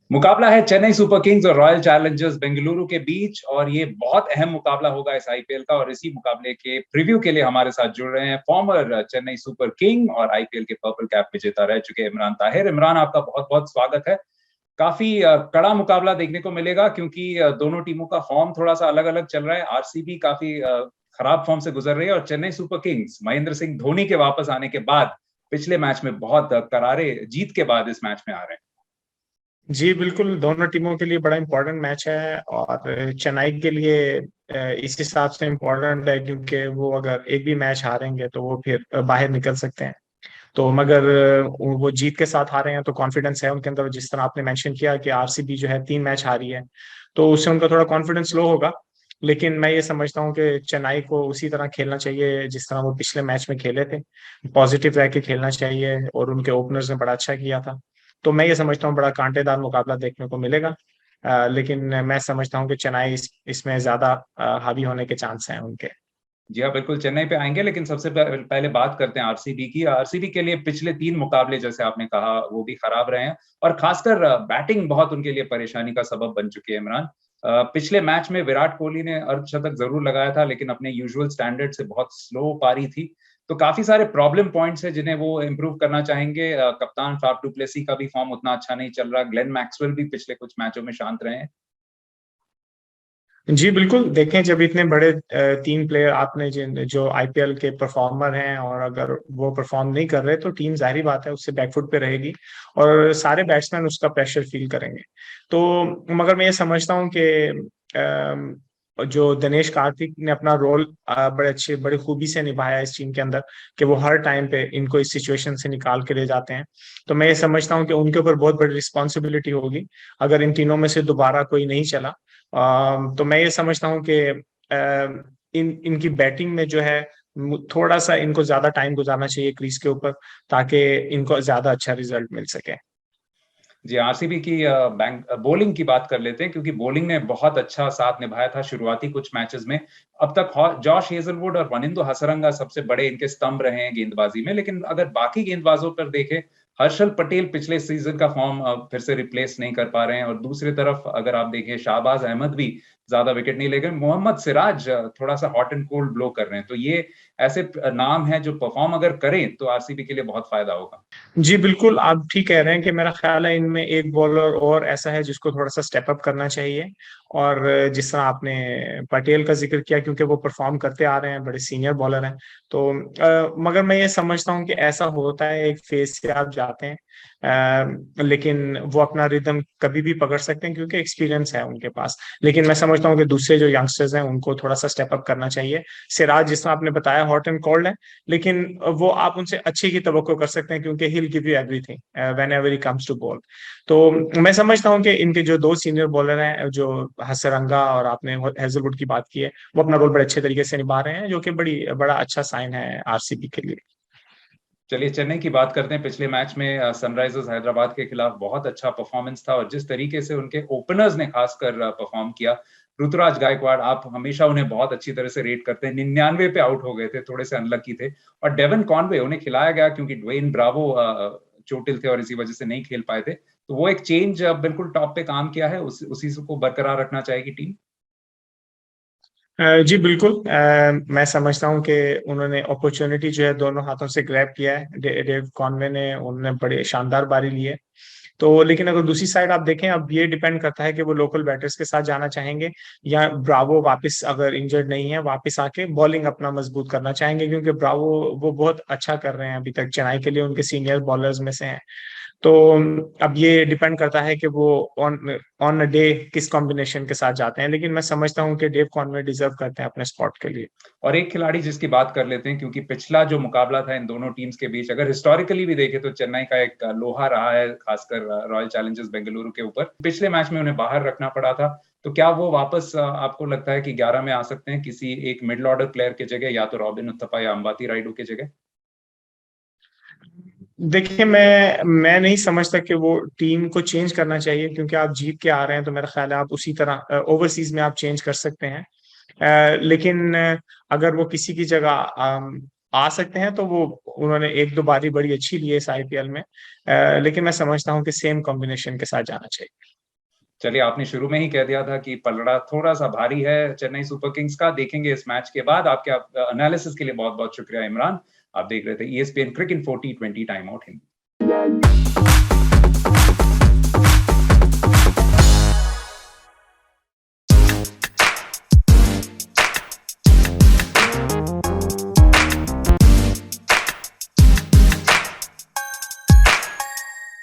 मुकाबला है Chennai super Kings और रॉयल चैलेंजर्स बेंगलुरु के बीच और ये बहुत अहम मुकाबला होगा इस आईपीएल का। और इसी मुकाबले के प्रीव्यू के लिए हमारे साथ जुड़ रहे हैं फॉर्मर चेन्नई सुपर किंग और आईपीएल के पर्पल कैप विजेता रह चुके इमरान ताहिर। इमरान, आपका बहुत बहुत स्वागत है। काफी कड़ा मुकाबला देखने को मिलेगा क्योंकि दोनों टीमों का फॉर्म थोड़ा सा अलग अलग चल रहा है। आरसीबी काफी खराब फॉर्म से गुजर रही है और चेन्नई सुपर किंग्स महेंद्र सिंह धोनी के वापस आने के बाद पिछले मैच में बहुत करारे जीत के बाद इस मैच में आ रहे हैं। जी बिल्कुल, दोनों टीमों के लिए बड़ा इम्पोर्टेंट मैच है और चेन्नई के लिए इस हिसाब से इम्पोर्टेंट है क्योंकि वो अगर एक भी मैच हारेंगे तो वो फिर बाहर निकल सकते हैं। तो मगर वो जीत के साथ हारे हैं तो कॉन्फिडेंस है उनके अंदर। जिस तरह आपने मेंशन किया कि आरसीबी जो है 3 मैच हारी है, तो उससे उनका थोड़ा कॉन्फिडेंस लो होगा। लेकिन मैं ये समझता हूँ कि चेन्नई को उसी तरह खेलना चाहिए जिस तरह वो पिछले मैच में खेले थे। पॉजिटिव रह के खेलना चाहिए और उनके ओपनर्स ने बड़ा अच्छा किया था। तो मैं ये समझता हूँ बड़ा कांटेदार मुकाबला देखने को मिलेगा। लेकिन मैं समझता हूँ कि चेन्नई इसमें ज्यादा हावी होने के चांस हैं उनके। जी हाँ, बिल्कुल चेन्नई पे आएंगे, लेकिन सबसे पहले बात करते हैं आरसीबी की। आरसीबी के लिए पिछले 3 मुकाबले, जैसे आपने कहा, वो भी खराब रहे हैं और खासकर बैटिंग बहुत उनके लिए परेशानी का सबब बन चुकी है। इमरान, पिछले मैच में विराट कोहली ने अर्धशतक जरूर लगाया था, लेकिन अपने यूजुअल स्टैंडर्ड से बहुत स्लो पारी थी। तो काफी सारे प्रॉब्लम पॉइंट्स हैं जिन्हें वो इम्प्रूव करना चाहेंगे। कप्तान फाफ डुप्लेसी का भी फॉर्म उतना अच्छा नहीं चल रहा। ग्लेन मैक्सवेल भी पिछले कुछ मैचों में शांत रहे हैं। जी बिल्कुल, देखें जब इतने बड़े 3 प्लेयर आपने जिन जो आईपीएल के परफॉर्मर हैं और अगर वो परफॉर्म नहीं कर रहे तो टीम जाहिर बात है उससे बैकफुट पे रहेगी और सारे बैट्समैन उसका प्रेशर फील करेंगे। तो मगर मैं ये समझता हूँ कि जो दिनेश कार्तिक ने अपना रोल बड़े खूबी से निभाया है इस टीम के अंदर, कि वो हर टाइम पे इनको इस सिचुएशन से निकाल के ले जाते हैं। तो मैं ये समझता हूँ कि उनके ऊपर बहुत बड़ी रिस्पॉन्सिबिलिटी होगी अगर इन तीनों में से दोबारा कोई नहीं चला। तो मैं ये समझता हूँ कि इनकी बैटिंग में जो है थोड़ा सा इनको ज्यादा टाइम गुजारना चाहिए क्रीज के ऊपर, ताकि इनको ज्यादा अच्छा रिजल्ट मिल सके। जी, आरसीबी की बैंक बॉलिंग की बात कर लेते हैं क्योंकि बॉलिंग ने बहुत अच्छा साथ निभाया था शुरुआती कुछ मैचेस में। अब तक जॉश हेजलवुड और वनिंदु हसरंगा सबसे बड़े इनके स्तंभ रहे हैं गेंदबाजी में। लेकिन अगर बाकी गेंदबाजों पर देखें, हर्षल पटेल पिछले सीजन का फॉर्म फिर से रिप्लेस नहीं कर पा रहे हैं। और दूसरी तरफ अगर आप देखें, शाहबाज अहमद भी ज्यादा विकेट नहीं ले गए। मोहम्मद सिराज थोड़ा सा हॉट एंड कोल्ड ब्लो कर रहे हैं। तो ये ऐसे नाम हैं जो परफॉर्म अगर करें तो आरसीबी के लिए बहुत फायदा होगा। जी बिल्कुल, आप ठीक कह रहे हैं कि मेरा ख्याल है इनमें एक बॉलर और ऐसा है जिसको थोड़ा सा स्टेप अप करना चाहिए। और जिस तरह आपने पटेल का जिक्र किया, क्योंकि वो परफॉर्म करते आ रहे हैं, बड़े सीनियर बॉलर हैं। तो मगर मैं ये समझता हूँ कि ऐसा होता है, एक फेज से आप जाते हैं। लेकिन वो अपना रिदम कभी भी पकड़ सकते हैं क्योंकि एक्सपीरियंस है उनके पास। लेकिन मैं समझता हूँ कि दूसरे जो यंगस्टर्स हैं उनको थोड़ा सा स्टेप अप करना चाहिए। सिराज, जिस तरह आपने बताया, हॉट एंड कोल्ड है, लेकिन वो आप उनसे अच्छे की तवक्को कर सकते हैं क्योंकि he will give you everything whenever he comes to ball. तो मैं समझता हूँ कि इनके जो 2 सीनियर बॉलर हैं, जो हसरंगा और आपने हेजलवुड की बात की है, वो अपना रोल बड़े अच्छे तरीके से निभा रहे हैं, जो कि बड़ा अच्छा साइन है आरसीबी के लिए। चलिए चेन्नई की बात करते हैं। पिछले मैच में सनराइजर्स हैदराबाद के खिलाफ बहुत अच्छा परफॉर्मेंस था और जिस तरीके से उनके ओपनर्स ने खासकर परफॉर्म किया। ऋतुराज गायकवाड़, आप हमेशा उन्हें बहुत अच्छी तरह से रेट करते हैं, 99 पे आउट हो गए थे, थोड़े से अनलकी थे। और डेवन कॉनवे, उन्हें खिलाया गया क्योंकि ड्वेन ब्रावो चोटिल थे और इसी वजह से नहीं खेल पाए थे। तो वो एक चेंज बिल्कुल टॉप पे काम किया है, उसी को बरकरार रखना चाहेगी टीम। जी बिल्कुल, मैं समझता हूँ कि उन्होंने अपॉर्चुनिटी जो है दोनों हाथों से ग्रैब किया है। डेव कॉनवे ने उन्होंने बड़ी शानदार बारी ली है। तो लेकिन अगर दूसरी साइड आप देखें, अब ये डिपेंड करता है कि वो लोकल बैटर्स के साथ जाना चाहेंगे या ब्रावो वापस, अगर इंजर्ड नहीं है, वापस आके बॉलिंग अपना मजबूत करना चाहेंगे, क्योंकि ब्रावो वो बहुत अच्छा कर रहे हैं अभी तक, चेन्नई के लिए उनके सीनियर बॉलर्स में से हैं। तो अब ये डिपेंड करता है कि वो ऑन ऑन अ डे किस कॉम्बिनेशन के साथ जाते हैं। लेकिन मैं समझता हूँ कि डेव कॉनवे डिजर्व करते हैं अपने स्पॉट के लिए। और एक खिलाड़ी जिसकी बात कर लेते हैं, क्योंकि पिछला जो मुकाबला था इन दोनों टीम्स के बीच, अगर हिस्टोरिकली भी देखें तो चेन्नई का एक लोहा रहा है, खासकर रॉयल चैलेंजर्स बेंगलुरु के ऊपर। पिछले मैच में उन्हें बाहर रखना पड़ा था। तो क्या वो वापस आपको लगता है कि 11 में आ सकते हैं किसी एक मिडिल ऑर्डर प्लेयर की जगह, या तो रॉबिन उत्थपा या अंबाती रायडू की जगह? देखिए, मैं नहीं समझता कि वो टीम को चेंज करना चाहिए, क्योंकि आप जीत के आ रहे हैं तो मेरा ख्याल है आप उसी तरह ओवरसीज में आप चेंज कर सकते हैं। लेकिन अगर वो किसी की जगह आ सकते हैं तो वो उन्होंने 1-2 बारी बड़ी अच्छी ली है इस आईपीएल में। लेकिन मैं समझता हूँ कि सेम कॉम्बिनेशन के साथ जाना चाहिए। चलिए, आपने शुरू में ही कह दिया था कि पलड़ा थोड़ा सा भारी है चेन्नई सुपर किंग्स का। देखेंगे इस मैच के बाद। आपके एनालिसिस के लिए बहुत बहुत शुक्रिया इमरान। आप देख रहे थे ESPN Cricinfo T20 time out Hindi.